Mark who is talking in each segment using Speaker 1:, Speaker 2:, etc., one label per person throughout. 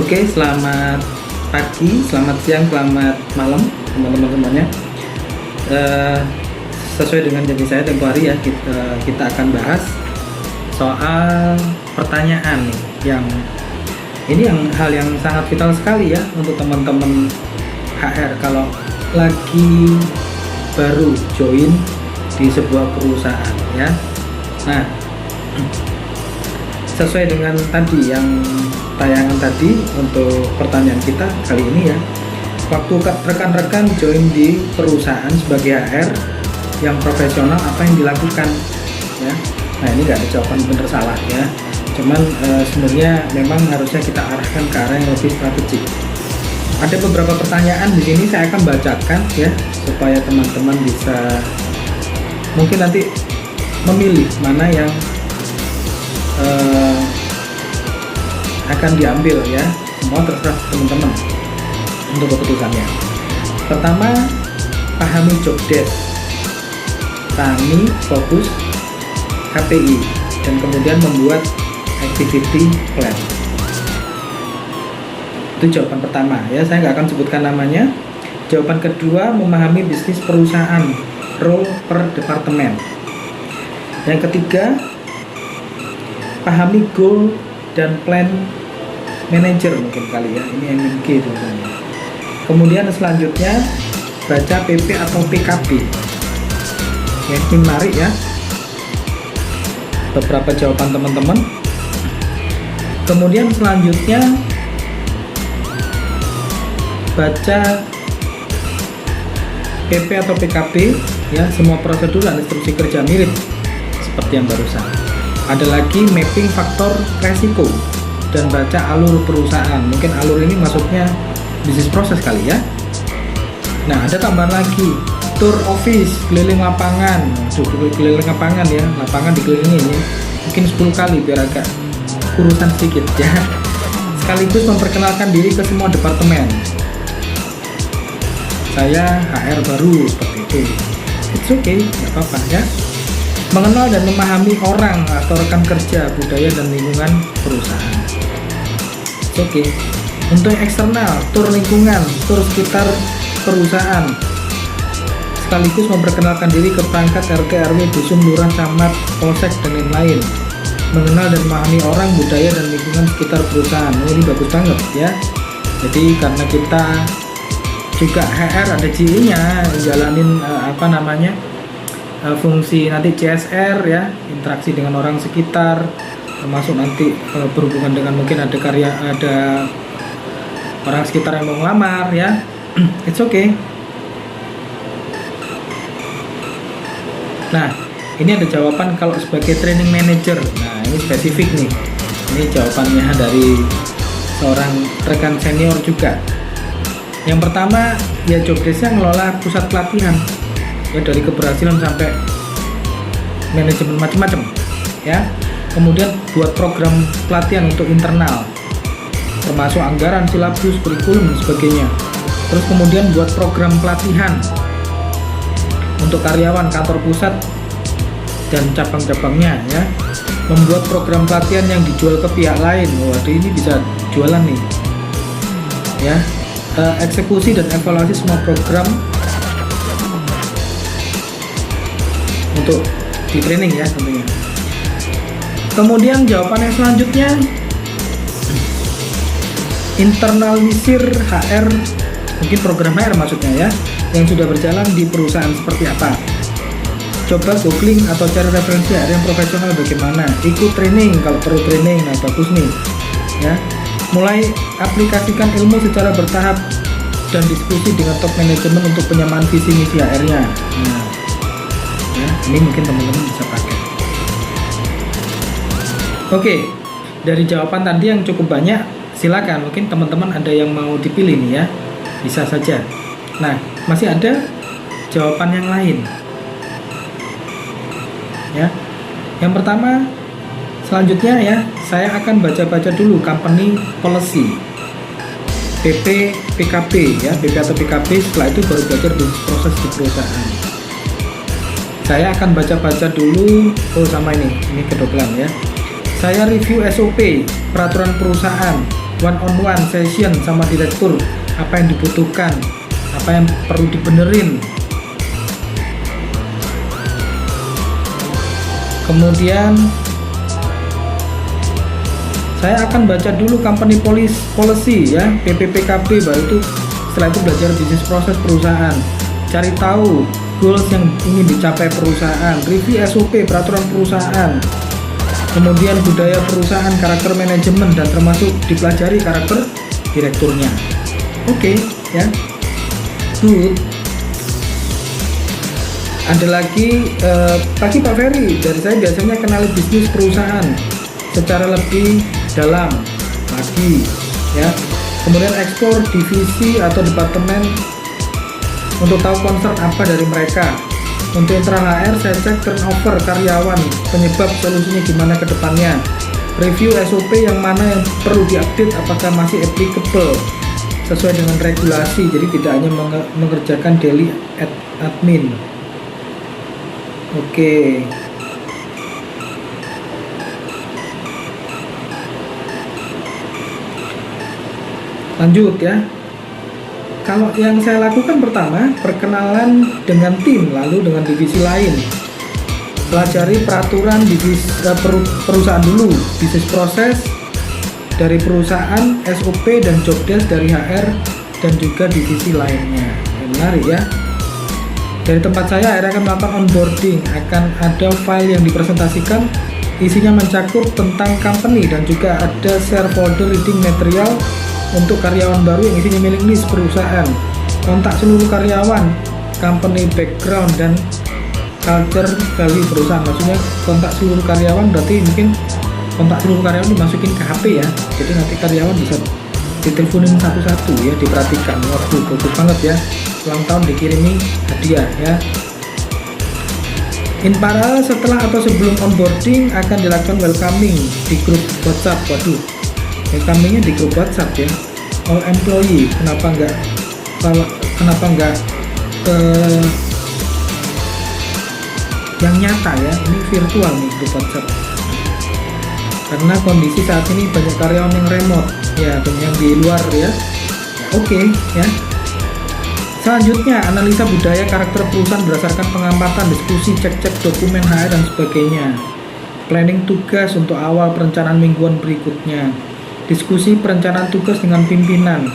Speaker 1: Oke, selamat pagi, selamat siang, selamat malam teman-teman semuanya. Sesuai dengan janji saya tempo hari ya, kita akan bahas soal pertanyaan nih, yang hal yang sangat vital sekali ya untuk teman-teman HR kalau lagi baru join di sebuah perusahaan ya. Nah, sesuai dengan tadi yang tayangan tadi untuk pertanyaan kita kali ini ya, waktu rekan-rekan join di perusahaan sebagai HR yang profesional apa yang dilakukan ya. Nah, ini nggak ada jawaban benar salah ya, cuman sebenarnya memang harusnya kita arahkan ke arah yang lebih strategik. Ada beberapa pertanyaan di sini saya akan bacakan ya, supaya teman-teman bisa mungkin nanti memilih mana yang akan diambil ya. Semua terserah teman-teman untuk keputusannya. Pertama, pahami job desk, pahami fokus KPI, dan kemudian membuat activity plan. Itu jawaban pertama ya, saya nggak akan sebutkan namanya. Jawaban kedua, memahami bisnis perusahaan, role per departemen. Yang ketiga, pahami goal dan plan manager mungkin kali ya, ini MMG teman-teman. Kemudian selanjutnya baca PP atau PKB ya, ini menarik ya, beberapa jawaban teman-teman. Kemudian selanjutnya baca PP atau PKB ya, semua prosedur dan instruksi kerja mirip seperti yang barusan. Ada lagi mapping faktor resiko dan baca alur perusahaan. Mungkin alur ini maksudnya bisnis proses kali ya. Nah, ada tambahan lagi tour office, keliling lapangan. Keliling lapangan ya, lapangan dikelilingi ini mungkin 10 kali biar agak kurusan sedikit ya. Sekaligus memperkenalkan diri ke semua departemen. Saya HR baru seperti itu. It's okay, nggak apa-apa ya. Mengenal dan memahami orang atau rekan kerja, budaya dan lingkungan perusahaan. Oke. Untuk yang eksternal, tur lingkungan, tur sekitar perusahaan. Sekaligus memperkenalkan diri ke perangkat RT, RW, dusun, lurah, camat, polsek dan lain-lain. Mengenal dan memahami orang, budaya dan lingkungan sekitar perusahaan. Ini bagus banget ya. Jadi karena kita juga HR ada GI-nya, jalanin fungsi nanti CSR ya, interaksi dengan orang sekitar, termasuk nanti berhubungan dengan mungkin ada orang sekitar yang mau ngelamar ya. It's okay. Nah, ini ada jawaban kalau sebagai training manager. Nah, ini spesifik nih. Ini jawabannya dari seorang rekan senior juga. Yang pertama ya, job desk-nya ngelola pusat pelatihan ya, dari keberhasilan sampai manajemen macam-macam ya. Kemudian buat program pelatihan untuk internal, termasuk anggaran, silabus, kurikulum dan sebagainya. Terus kemudian buat program pelatihan untuk karyawan kantor pusat dan cabang-cabangnya ya. Membuat program pelatihan yang dijual ke pihak lain. Waduh, ini bisa jualan nih ya. Eksekusi dan evaluasi semua program untuk di training ya tentunya. Kemudian jawaban yang selanjutnya, internalisir HR, mungkin program HR maksudnya ya, yang sudah berjalan di perusahaan seperti apa. Coba googling atau cari referensi HR yang profesional bagaimana. Ikut training kalau perlu training. Nah, bagus nih ya. Mulai aplikasikan ilmu secara bertahap dan diskusi dengan top manajemen untuk penyamaan visi misi HR-nya. Nah, ya, ini mungkin teman-teman bisa pakai. Oke, dari jawaban tadi yang cukup banyak, silakan mungkin teman-teman ada yang mau dipilih nih ya, bisa saja. Nah, masih ada jawaban yang lain ya. Yang pertama, selanjutnya ya, saya akan baca-baca dulu company policy, PP, PKB ya, PP atau PKB. Setelah itu baru belajar bisnis proses di perusahaan. Saya akan baca-baca dulu. Sama ini kedoblan ya. Saya review SOP, peraturan perusahaan, one on one session sama direktur, apa yang dibutuhkan, apa yang perlu dibenerin. Kemudian saya akan baca dulu company policy ya, PPPKB, baru itu setelah itu belajar bisnis proses perusahaan, cari tahu goals yang ingin dicapai perusahaan, review SOP peraturan perusahaan, kemudian budaya perusahaan, karakter manajemen, dan termasuk dipelajari karakter direkturnya. Oke, ya, good. Ada lagi bagi Pak Ferry, dari saya biasanya kenali bisnis perusahaan secara lebih dalam lagi, ya. Kemudian eksplor divisi atau departemen untuk tahu concern apa dari mereka. Untuk internal HR, saya cek turnover karyawan, penyebab solusinya gimana ke depannya. Review SOP yang mana yang perlu diupdate, apakah masih applicable sesuai dengan regulasi, jadi tidak hanya mengerjakan daily admin. Oke. Lanjut ya. Kalau yang saya lakukan pertama, perkenalan dengan tim, lalu dengan divisi lain. Pelajari peraturan divisi perusahaan dulu, bisnis proses dari perusahaan, SOP dan job desk dari HR dan juga divisi lainnya. Menarik ya. Dari tempat saya, akhirnya akan melakukan onboarding, akan ada file yang dipresentasikan, isinya mencakup tentang company dan juga ada share folder reading material untuk karyawan baru yang isinya mailing list perusahaan, kontak seluruh karyawan, company background dan culture value perusahaan. Maksudnya kontak seluruh karyawan berarti mungkin kontak seluruh karyawan dimasukin ke HP ya, jadi nanti karyawan bisa diteleponin satu-satu ya, diperhatikan. Waduh, bagus banget ya, ulang tahun dikirimi hadiah ya. In parallel, setelah atau sebelum onboarding akan dilakukan welcoming di grup WhatsApp. Waduh, welcomingnya di grup WhatsApp ya, all employee. Kenapa enggak yang nyata ya, ini virtual nih grup WhatsApp, karena kondisi saat ini banyak karyawan yang remote ya, banyak yang di luar ya. Oke ya. Selanjutnya, analisa budaya karakter perusahaan berdasarkan pengamatan, diskusi, cek-cek dokumen HR dan sebagainya. Planning tugas untuk awal perencanaan mingguan berikutnya. Diskusi perencanaan tugas dengan pimpinan.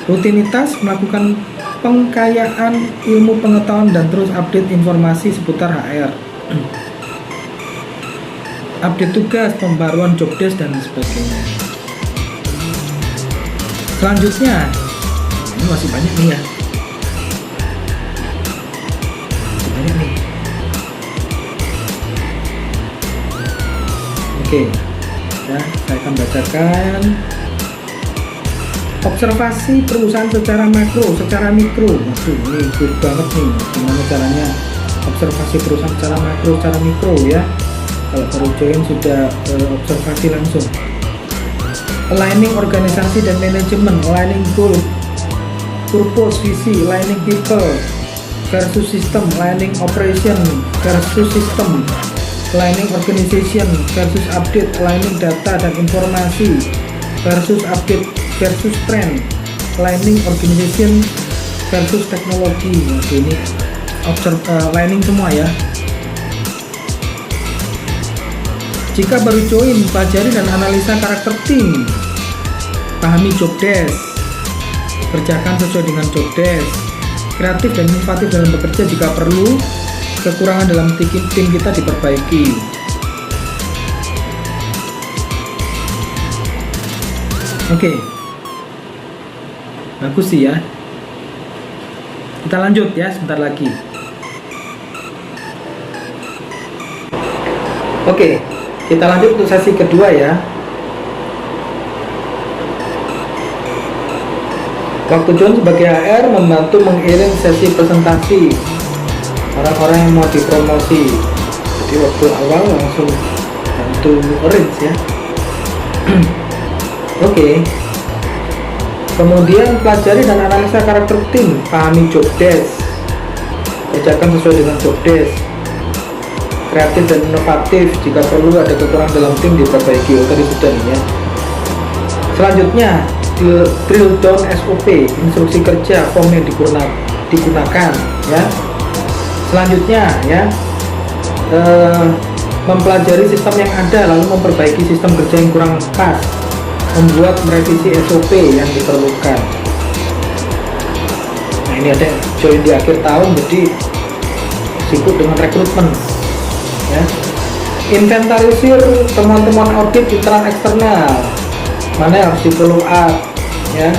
Speaker 1: Rutinitas melakukan pengkayaan ilmu pengetahuan dan terus update informasi seputar HR. Update tugas, pembaruan job desk dan sebagainya. Selanjutnya, ini masih banyak nih ya. Banyak nih. Oke. Ya, saya akan bacakan. Observasi perusahaan secara makro, secara mikro. Waduh, ini good banget nih. Gimana caranya observasi perusahaan secara makro, secara mikro ya. Kalau baru join sudah observasi langsung. Aligning organisasi dan manajemen, aligning goal, purpose, visi, aligning people versus system, aligning operation versus system, aligning organization versus update, aligning data dan informasi versus update versus trend, aligning organization versus teknologi. Nah, ini aligning semua ya. Jika baru join, pelajari dan analisa karakter tim, pahami job desk, kerjakan sesuai dengan job desk, kreatif dan inovatif dalam bekerja jika perlu, kekurangan dalam tim kita diperbaiki. Oke, bagus sih ya. Kita lanjut ya sebentar lagi. Oke, kita lanjut untuk sesi kedua ya. Waktu John sebagai HR membantu mengiring sesi presentasi orang-orang yang mau dipromosi. Jadi waktu awal langsung bantu arrange ya. Oke. Kemudian pelajari dan analisa karakter tim, pahami job desk, kerjakan sesuai dengan job desk, kreatif dan inovatif, jika perlu ada kekurangan dalam tim diperbaiki. Oh, tadi sudah nih ya. Selanjutnya, drill down SOP, instruksi kerja form yang digunakan ya. Selanjutnya ya, mempelajari sistem yang ada lalu memperbaiki sistem kerja yang kurang pas, membuat merevisi SOP yang diperlukan. Nah, ini ada yang join di akhir tahun, jadi sibuk dengan rekrutmen ya. Inventarisir temuan-temuan audit internal eksternal, mana yang harus di follow up ya.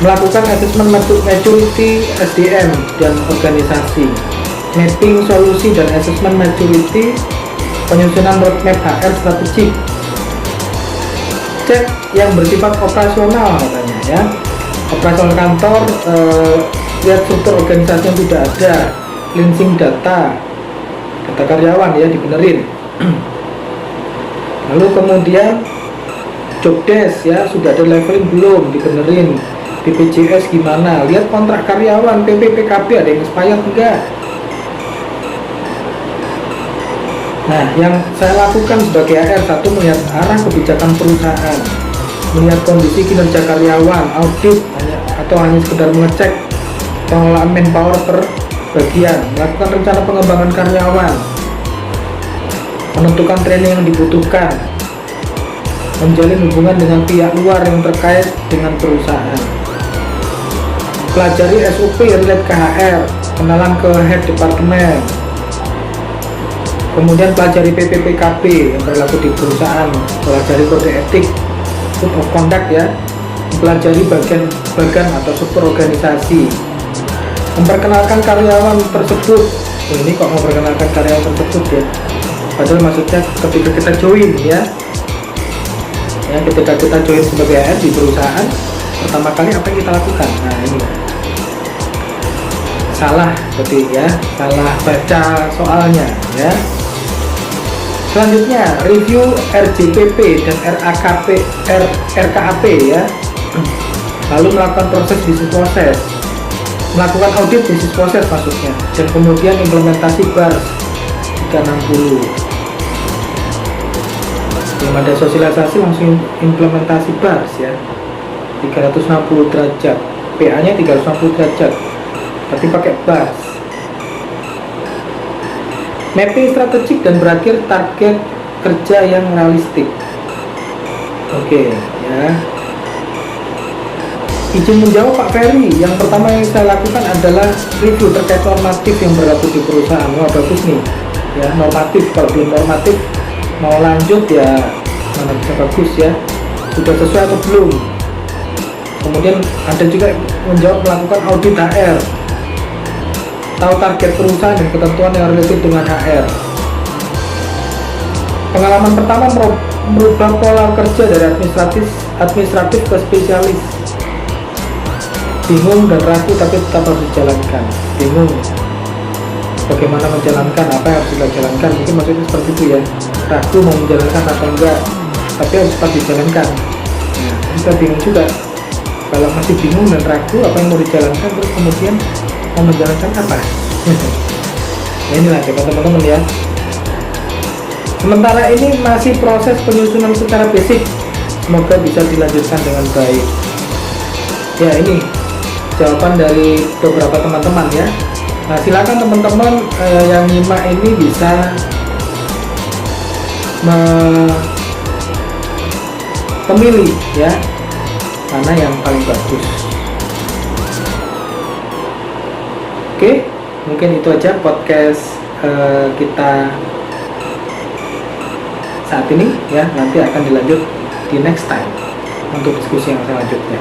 Speaker 1: Melakukan assessment maturity SDM dan organisasi, mapping solusi dan assessment maturity, penyusunan roadmap HR strategik, cek yang bersifat operasional katanya ya, operasional kantor, lihat struktur organisasi yang tidak ada, cleansing data karyawan ya, dibenerin. Lalu kemudian job desk ya, sudah ada leveling belum, dibenerin. BPJS gimana, lihat kontrak karyawan, PPPKB ada yang expired enggak. Nah, yang saya lakukan sebagai HR, satu, melihat arah kebijakan perusahaan, melihat kondisi kinerja karyawan, audit atau hanya sekedar mengecek pengelolaan manpower per bagian, melakukan rencana pengembangan karyawan, menentukan training yang dibutuhkan, menjalin hubungan dengan pihak luar yang terkait dengan perusahaan, pelajari SOP relate ke HR, kenalan ke head departemen, kemudian pelajari PPPKB yang berlaku di perusahaan, pelajari kode etik, code of conduct ya, pelajari bagian atau struktur organisasi, memperkenalkan karyawan tersebut. Ini kok memperkenalkan karyawan tersebut ya, padahal maksudnya ketika kita join ya, ketika kita join sebagai HR di perusahaan, pertama kali apa yang kita lakukan. Nah, ini salah berarti ya, salah baca soalnya ya. Selanjutnya, review RJPP dan RKAP ya, lalu melakukan proses bisnis proses, melakukan audit bisnis proses maksudnya, dan kemudian implementasi BARS 360. Belum ada sosialisasi, langsung implementasi BARS ya, 360 derajat, PA nya 360 derajat tapi pakai BARS. Mapping strategik dan berakhir target kerja yang realistik. Oke ya. Izin menjawab Pak Ferry. Yang pertama yang saya lakukan adalah review terkait normatif yang berlaku di perusahaan. Wah, bagus nih ya, normatif. Kalau belum normatif mau lanjut ya mana bisa bagus ya, sudah sesuai atau belum. Kemudian ada juga menjawab melakukan audit HR, tahu target perusahaan dan ketentuan yang related dengan HR. Pengalaman pertama, merubah pola kerja dari administratif ke spesialis. Bingung dan ragu tapi tetap harus dijalankan. Bingung bagaimana menjalankan, apa yang harus dijalankan, mungkin maksudnya seperti itu ya. Ragu mau menjalankan atau enggak, tapi harus tetap dijalankan. Nah, kita bingung juga. Kalau masih bingung dan ragu apa yang mau dijalankan, terus kemudian mau menjalankan apa? Nah, inilah ya teman-teman ya. Sementara ini masih proses penyusunan secara basic, semoga bisa dilanjutkan dengan baik. Ya, ini jawaban dari beberapa teman-teman ya. Nah, silakan teman-teman yang nyimak ini bisa memilih ya, mana yang paling bagus. Oke, mungkin itu aja podcast kita saat ini ya. Nanti akan dilanjut di next time untuk diskusi yang selanjutnya.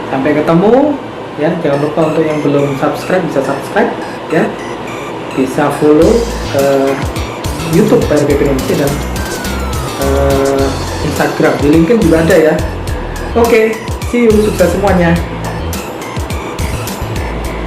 Speaker 1: Sampai ketemu ya. Jangan lupa untuk yang belum subscribe bisa subscribe ya, bisa follow YouTube PRBP Indonesia dan Instagram, di LinkedIn juga ada ya. Oke, see you, sukses semuanya.